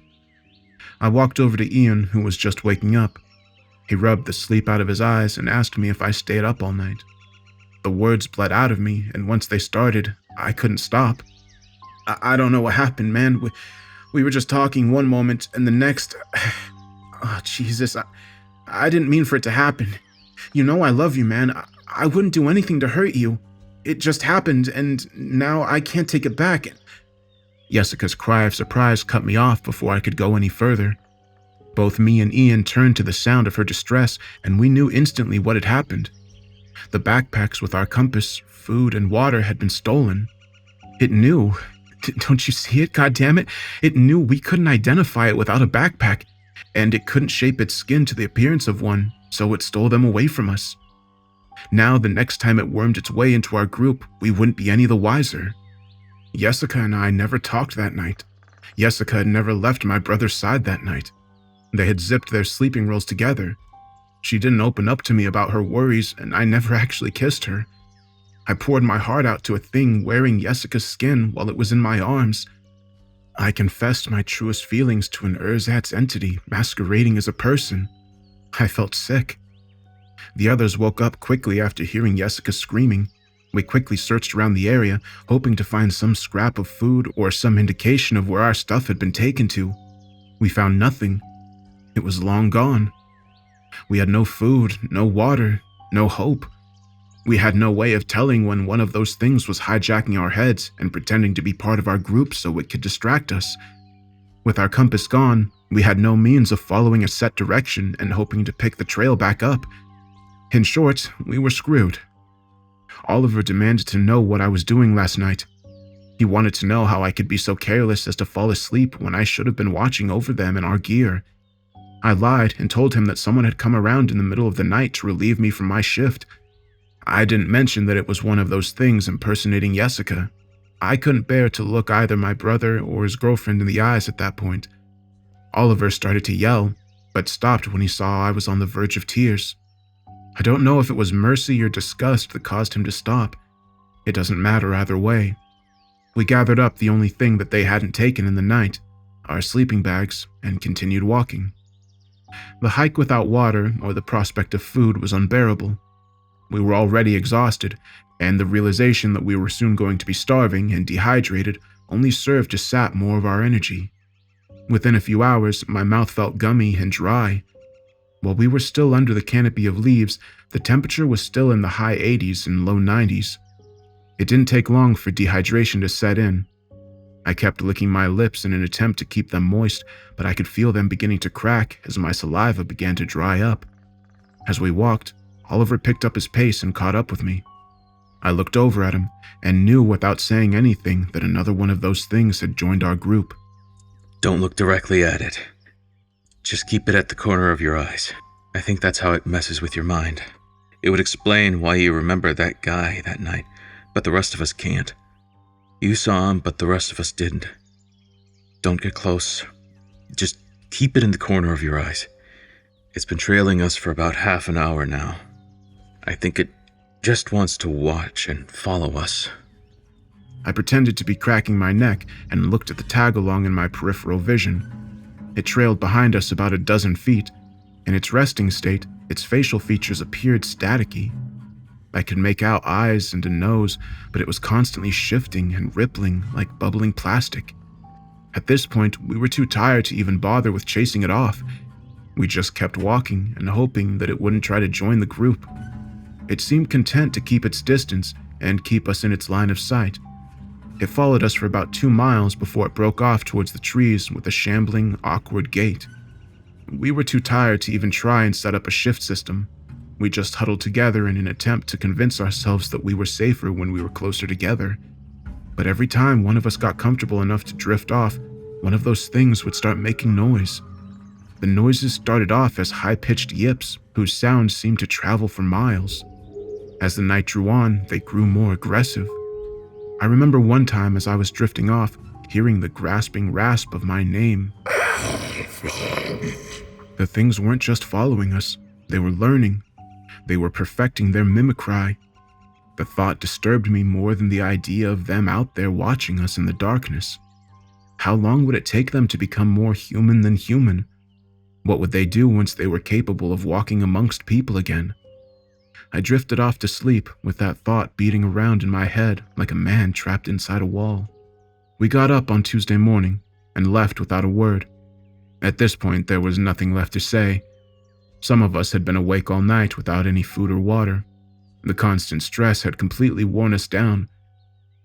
I walked over to Ian, who was just waking up. He rubbed the sleep out of his eyes and asked me if I stayed up all night. The words bled out of me, and once they started, I couldn't stop. I don't know what happened, man. We were just talking one moment, and the next... Oh, Jesus, I didn't mean for it to happen. You know I love you, man. I wouldn't do anything to hurt you. It just happened, and now I can't take it back. Jessica's cry of surprise cut me off before I could go any further. Both me and Ian turned to the sound of her distress, and we knew instantly what had happened. The backpacks with our compass, food, and water had been stolen. It knew. Don't you see it, goddammit? It knew we couldn't identify it without a backpack, and it couldn't shape its skin to the appearance of one, so it stole them away from us. Now, the next time it wormed its way into our group, we wouldn't be any the wiser. Jessica and I never talked that night. Jessica had never left my brother's side that night. They had zipped their sleeping rolls together. She didn't open up to me about her worries, and I never actually kissed her. I poured my heart out to a thing wearing Jessica's skin while it was in my arms. I confessed my truest feelings to an ersatz entity masquerading as a person. I felt sick. The others woke up quickly after hearing Jessica screaming. We quickly searched around the area, hoping to find some scrap of food or some indication of where our stuff had been taken to. We found nothing. It was long gone. We had no food, no water, no hope. We had no way of telling when one of those things was hijacking our heads and pretending to be part of our group so it could distract us. With our compass gone, we had no means of following a set direction and hoping to pick the trail back up. In short, we were screwed. Oliver demanded to know what I was doing last night. He wanted to know how I could be so careless as to fall asleep when I should have been watching over them and our gear. I lied and told him that someone had come around in the middle of the night to relieve me from my shift. I didn't mention that it was one of those things impersonating Jessica. I couldn't bear to look either my brother or his girlfriend in the eyes at that point. Oliver started to yell, but stopped when he saw I was on the verge of tears. I don't know if it was mercy or disgust that caused him to stop. It doesn't matter either way. We gathered up the only thing that they hadn't taken in the night, our sleeping bags, and continued walking. The hike without water or the prospect of food was unbearable. We were already exhausted, and the realization that we were soon going to be starving and dehydrated only served to sap more of our energy. Within a few hours, my mouth felt gummy and dry. While we were still under the canopy of leaves, the temperature was still in the high 80s and low 90s. It didn't take long for dehydration to set in. I kept licking my lips in an attempt to keep them moist, but I could feel them beginning to crack as my saliva began to dry up. As we walked, Oliver picked up his pace and caught up with me. I looked over at him and knew without saying anything that another one of those things had joined our group. Don't look directly at it. Just keep it at the corner of your eyes. I think that's how it messes with your mind. It would explain why you remember that guy that night, but the rest of us can't. You saw him, but the rest of us didn't. Don't get close. Just keep it in the corner of your eyes. It's been trailing us for about half an hour now. I think it just wants to watch and follow us. I pretended to be cracking my neck and looked at the tag-along in my peripheral vision. It trailed behind us about a dozen feet. In its resting state, its facial features appeared staticky. I could make out eyes and a nose, but it was constantly shifting and rippling like bubbling plastic. At this point, we were too tired to even bother with chasing it off. We just kept walking and hoping that it wouldn't try to join the group. It seemed content to keep its distance and keep us in its line of sight. It followed us for about 2 miles before it broke off towards the trees with a shambling, awkward gait. We were too tired to even try and set up a shift system. We just huddled together in an attempt to convince ourselves that we were safer when we were closer together. But every time one of us got comfortable enough to drift off, one of those things would start making noise. The noises started off as high-pitched yips, whose sounds seemed to travel for miles. As the night drew on, they grew more aggressive. I remember one time as I was drifting off, hearing the grasping rasp of my name. The things weren't just following us, they were learning. They were perfecting their mimicry. The thought disturbed me more than the idea of them out there watching us in the darkness. How long would it take them to become more human than human? What would they do once they were capable of walking amongst people again? I drifted off to sleep with that thought beating around in my head like a man trapped inside a wall. We got up on Tuesday morning and left without a word. At this point, there was nothing left to say. Some of us had been awake all night without any food or water. The constant stress had completely worn us down.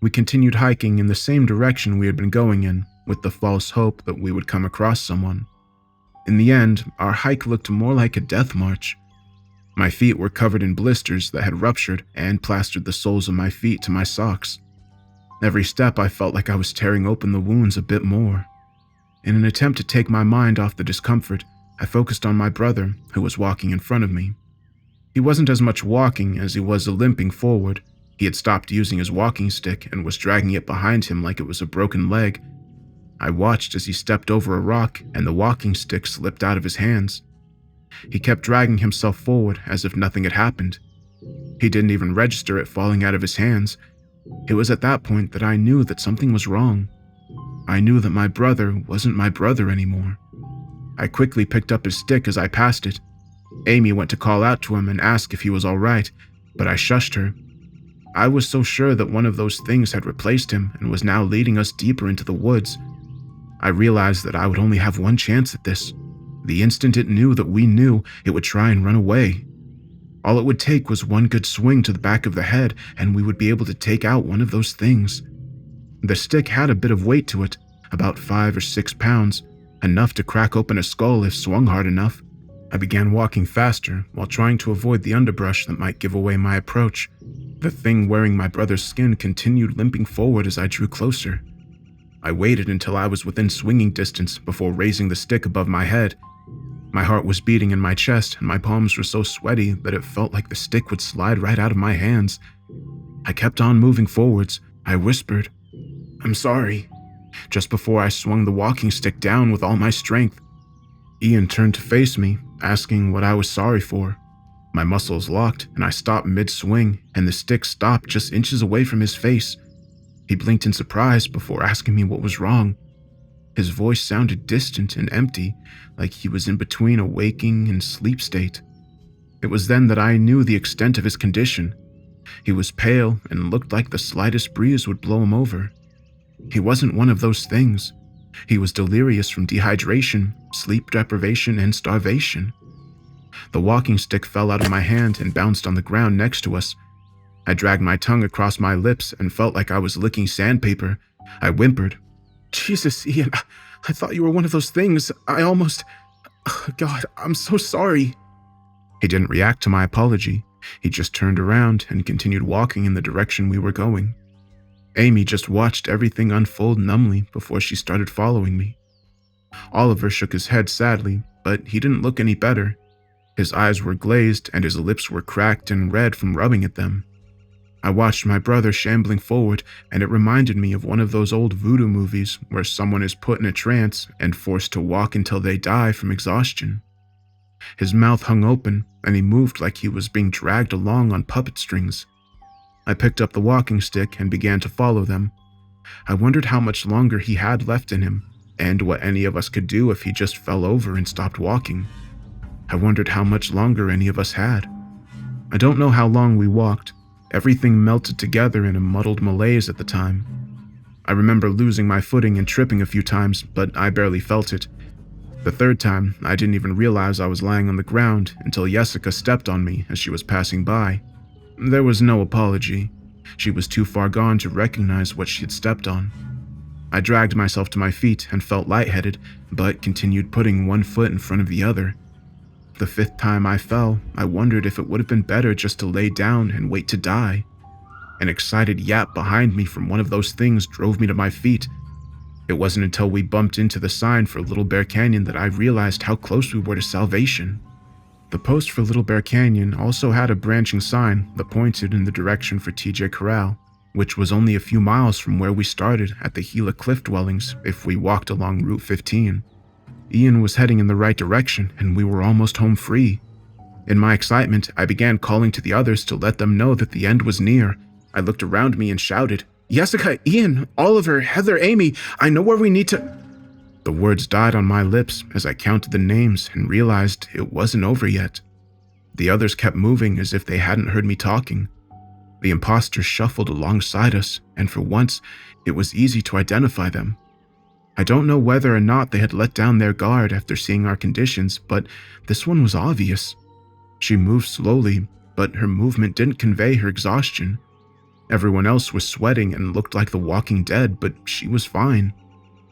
We continued hiking in the same direction we had been going in, with the false hope that we would come across someone. In the end, our hike looked more like a death march. My feet were covered in blisters that had ruptured and plastered the soles of my feet to my socks. Every step I felt like I was tearing open the wounds a bit more. In an attempt to take my mind off the discomfort, I focused on my brother, who was walking in front of me. He wasn't as much walking as he was limping forward. He had stopped using his walking stick and was dragging it behind him like it was a broken leg. I watched as he stepped over a rock and the walking stick slipped out of his hands. He kept dragging himself forward as if nothing had happened. He didn't even register it falling out of his hands. It was at that point that I knew that something was wrong. I knew that my brother wasn't my brother anymore. I quickly picked up his stick as I passed it. Amy went to call out to him and ask if he was all right, but I shushed her. I was so sure that one of those things had replaced him and was now leading us deeper into the woods. I realized that I would only have one chance at this. The instant it knew that we knew, it would try and run away. All it would take was one good swing to the back of the head, and we would be able to take out one of those things. The stick had a bit of weight to it, about 5 or 6 pounds, enough to crack open a skull if swung hard enough. I began walking faster while trying to avoid the underbrush that might give away my approach. The thing wearing my brother's skin continued limping forward as I drew closer. I waited until I was within swinging distance before raising the stick above my head. My heart was beating in my chest and my palms were so sweaty that it felt like the stick would slide right out of my hands. I kept on moving forwards. I whispered, "I'm sorry," just before I swung the walking stick down with all my strength. Ian turned to face me, asking what I was sorry for. My muscles locked and I stopped mid-swing, and the stick stopped just inches away from his face. He blinked in surprise before asking me what was wrong. His voice sounded distant and empty, like he was in between a waking and sleep state. It was then that I knew the extent of his condition. He was pale and looked like the slightest breeze would blow him over. He wasn't one of those things. He was delirious from dehydration, sleep deprivation, and starvation. The walking stick fell out of my hand and bounced on the ground next to us. I dragged my tongue across my lips and felt like I was licking sandpaper. I whimpered, "Jesus, Ian, I thought you were one of those things. God, I'm so sorry." He didn't react to my apology. He just turned around and continued walking in the direction we were going. Amy just watched everything unfold numbly before she started following me. Oliver shook his head sadly, but he didn't look any better. His eyes were glazed and his lips were cracked and red from rubbing at them. I watched my brother shambling forward, and it reminded me of one of those old voodoo movies where someone is put in a trance and forced to walk until they die from exhaustion. His mouth hung open, and he moved like he was being dragged along on puppet strings. I picked up the walking stick and began to follow them. I wondered how much longer he had left in him, and what any of us could do if he just fell over and stopped walking. I wondered how much longer any of us had. I don't know how long we walked. Everything melted together in a muddled malaise at the time. I remember losing my footing and tripping a few times, but I barely felt it. The third time, I didn't even realize I was lying on the ground until Jessica stepped on me as she was passing by. There was no apology. She was too far gone to recognize what she had stepped on. I dragged myself to my feet and felt lightheaded, but continued putting one foot in front of the other. The 5th time I fell, I wondered if it would have been better just to lay down and wait to die. An excited yap behind me from one of those things drove me to my feet. It wasn't until we bumped into the sign for Little Bear Canyon that I realized how close we were to salvation. The post for Little Bear Canyon also had a branching sign that pointed in the direction for TJ Corral, which was only a few miles from where we started at the Gila Cliff Dwellings if we walked along Route 15. Ian was heading in the right direction, and we were almost home free. In my excitement, I began calling to the others to let them know that the end was near. I looked around me and shouted, "Jessica, Ian, Oliver, Heather, Amy, I know where we need to—" The words died on my lips as I counted the names and realized it wasn't over yet. The others kept moving as if they hadn't heard me talking. The imposters shuffled alongside us, and for once, it was easy to identify them. I don't know whether or not they had let down their guard after seeing our conditions, but this one was obvious. She moved slowly, but her movement didn't convey her exhaustion. Everyone else was sweating and looked like the walking dead, but she was fine.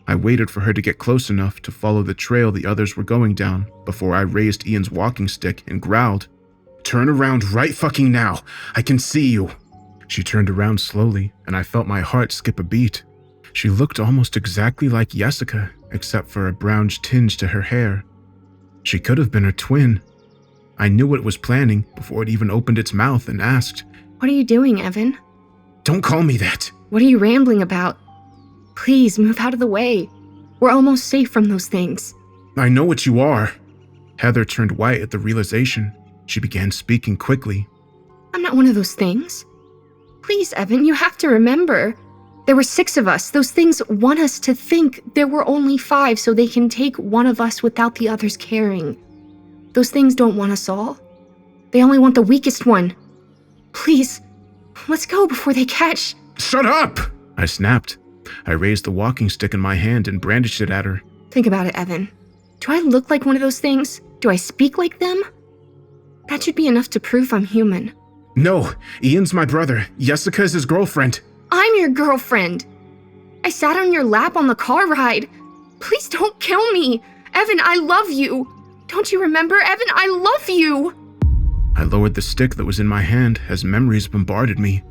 I waited for her to get close enough to follow the trail the others were going down before I raised Ian's walking stick and growled, "Turn around right fucking now! I can see you!" She turned around slowly, and I felt my heart skip a beat. She looked almost exactly like Jessica, except for a brownish tinge to her hair. She could have been her twin. I knew what it was planning before it even opened its mouth and asked, What are you doing, Evan? "Don't call me that!" What are you rambling about? Please move out of the way. We're almost safe from those things. "I know what you are." Heather turned white at the realization. She began speaking quickly. I'm not one of those things. Please, Evan, you have to remember. There were 6 of us. Those things want us to think there were only 5 so they can take one of us without the others caring. Those things don't want us all. They only want the weakest one. Please, let's go before they catch. "Shut up!" I snapped. I raised the walking stick in my hand and brandished it at her. Think about it, Evan. Do I look like one of those things? Do I speak like them? That should be enough to prove I'm human. "No, Ian's my brother. Jessica is his girlfriend." I'm your girlfriend. I sat on your lap on the car ride. Please don't kill me. Evan, I love you. Don't you remember, Evan? I love you. I lowered the stick that was in my hand as memories bombarded me.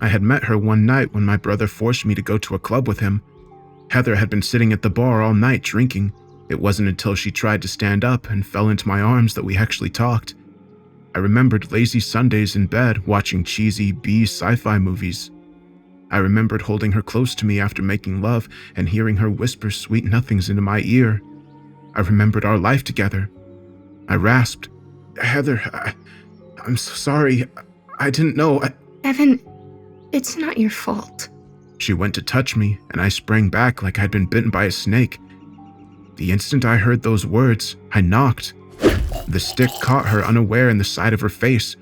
I had met her one night when my brother forced me to go to a club with him. Heather had been sitting at the bar all night drinking. It wasn't until she tried to stand up and fell into my arms that we actually talked. I remembered lazy Sundays in bed watching cheesy B sci-fi movies. I remembered holding her close to me after making love and hearing her whisper sweet nothings into my ear. I remembered our life together. I rasped, "Heather, I'm so sorry. I didn't know." Evan, it's not your fault. She went to touch me, and I sprang back like I'd been bitten by a snake. The instant I heard those words, I knocked. The stick caught her unaware in the side of her face.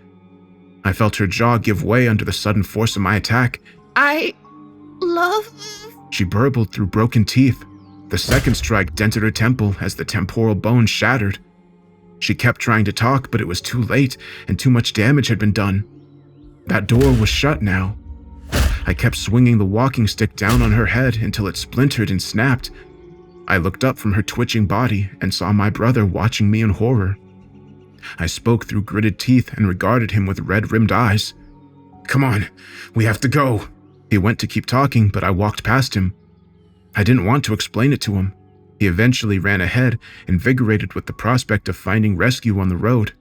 I felt her jaw give way under the sudden force of my attack. I love... She burbled through broken teeth. The second strike dented her temple as the temporal bone shattered. She kept trying to talk, but it was too late, and too much damage had been done. That door was shut now. I kept swinging the walking stick down on her head until it splintered and snapped. I looked up from her twitching body and saw my brother watching me in horror. I spoke through gritted teeth and regarded him with red-rimmed eyes. "Come on, we have to go." He went to keep talking, but I walked past him. I didn't want to explain it to him. He eventually ran ahead, invigorated with the prospect of finding rescue on the road.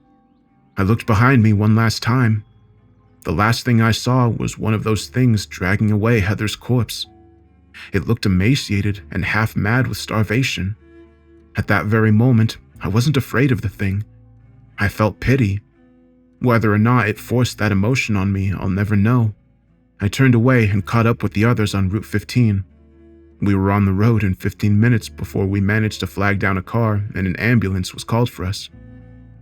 I looked behind me one last time. The last thing I saw was one of those things dragging away Heather's corpse. It looked emaciated and half mad with starvation. At that very moment, I wasn't afraid of the thing. I felt pity. Whether or not it forced that emotion on me, I'll never know. I turned away and caught up with the others on Route 15. We were on the road in 15 minutes before we managed to flag down a car and an ambulance was called for us.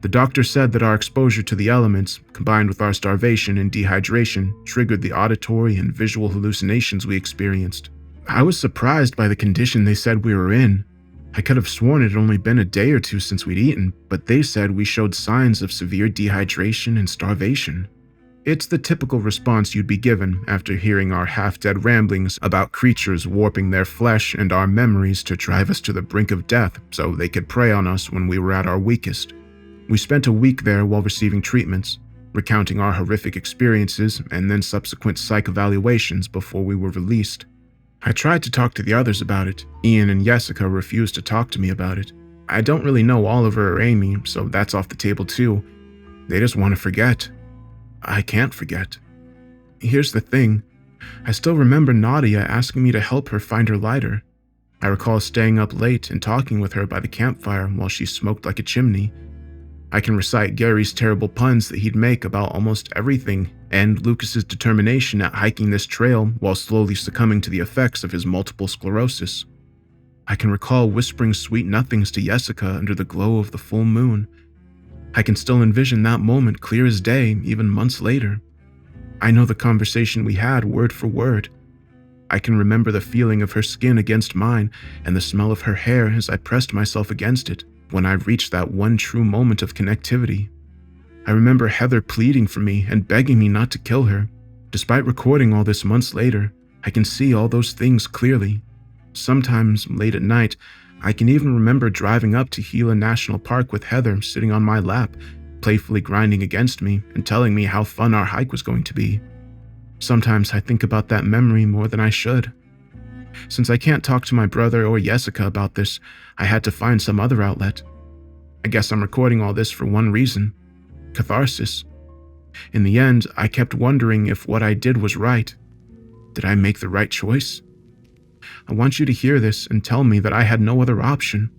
The doctor said that our exposure to the elements, combined with our starvation and dehydration, triggered the auditory and visual hallucinations we experienced. I was surprised by the condition they said we were in. I could have sworn it had only been a day or two since we'd eaten, but they said we showed signs of severe dehydration and starvation. It's the typical response you'd be given after hearing our half-dead ramblings about creatures warping their flesh and our memories to drive us to the brink of death so they could prey on us when we were at our weakest. We spent a week there while receiving treatments, recounting our horrific experiences and then subsequent psych evaluations before we were released. I tried to talk to the others about it. Ian and Jessica refused to talk to me about it. I don't really know Oliver or Amy, so that's off the table too. They just want to forget. I can't forget. Here's the thing. I still remember Nadia asking me to help her find her lighter. I recall staying up late and talking with her by the campfire while she smoked like a chimney. I can recite Gary's terrible puns that he'd make about almost everything, and Lucas's determination at hiking this trail while slowly succumbing to the effects of his multiple sclerosis. I can recall whispering sweet nothings to Jessica under the glow of the full moon. I can still envision that moment clear as day, even months later. I know the conversation we had word for word. I can remember the feeling of her skin against mine and the smell of her hair as I pressed myself against it when I reached that one true moment of connectivity. I remember Heather pleading for me and begging me not to kill her. Despite recording all this months later, I can see all those things clearly. Sometimes, late at night, I can even remember driving up to Gila National Park with Heather sitting on my lap, playfully grinding against me and telling me how fun our hike was going to be. Sometimes I think about that memory more than I should. Since I can't talk to my brother or Jessica about this, I had to find some other outlet. I guess I'm recording all this for one reason: catharsis. In the end, I kept wondering if what I did was right. Did I make the right choice? I want you to hear this and tell me that I had no other option,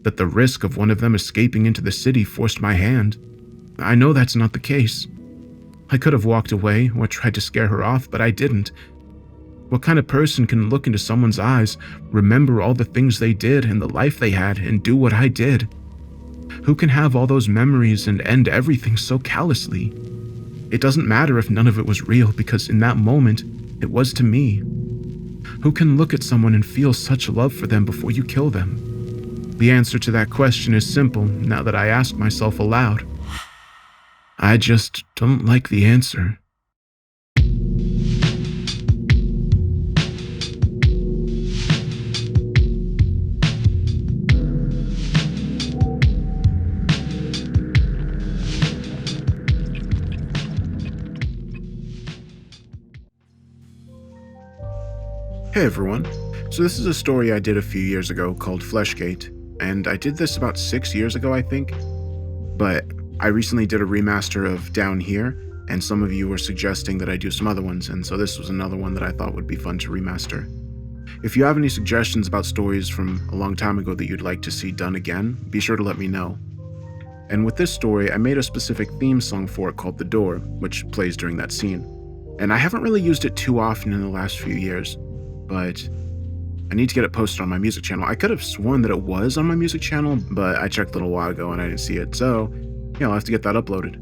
that the risk of one of them escaping into the city forced my hand. I know that's not the case. I could have walked away or tried to scare her off, but I didn't. What kind of person can look into someone's eyes, remember all the things they did and the life they had, and do what I did? Who can have all those memories and end everything so callously? It doesn't matter if none of it was real, because in that moment, it was to me. Who can look at someone and feel such love for them before you kill them? The answer to that question is simple now that I ask myself aloud. I just don't like the answer. Hey everyone, so this is a story I did a few years ago called Fleshgait, and I did this about 6 years ago I think, but I recently did a remaster of Down Here, and some of you were suggesting that I do some other ones, and so this was another one that I thought would be fun to remaster. If you have any suggestions about stories from a long time ago that you'd like to see done again, be sure to let me know. And with this story, I made a specific theme song for it called The Door, which plays during that scene. And I haven't really used it too often in the last few years, but I need to get it posted on my music channel. I could have sworn that it was on my music channel, but I checked a little while ago and I didn't see it, so yeah, I'll have to get that uploaded.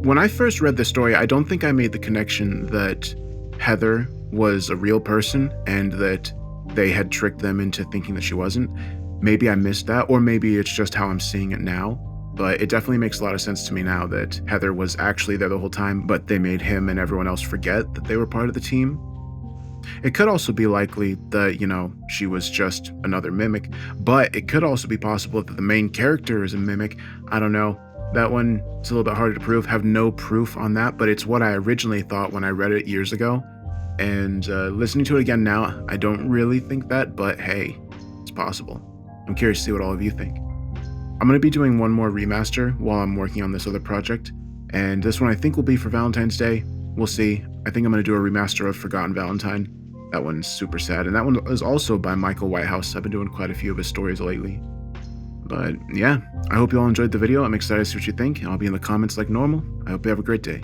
When I first read this story, I don't think I made the connection that Heather was a real person and that they had tricked them into thinking that she wasn't. Maybe I missed that, or maybe it's just how I'm seeing it now, but it definitely makes a lot of sense to me now that Heather was actually there the whole time, but they made him and everyone else forget that they were part of the team. It could also be likely that, she was just another mimic, but it could also be possible that the main character is a mimic. I don't know. That one, it's a little bit harder to prove. Have no proof on that, but it's what I originally thought when I read it years ago. And listening to it again now, I don't really think that, but hey, it's possible. I'm curious to see what all of you think. I'm going to be doing one more remaster while I'm working on this other project, and this one I think will be for Valentine's Day. We'll see. I think I'm going to do a remaster of Forgotten Valentine. That one's super sad, and that one is also by Michael Whitehouse. I've been doing quite a few of his stories lately. But yeah, I hope you all enjoyed the video. I'm excited to see what you think, and I'll be in the comments like normal. I hope you have a great day.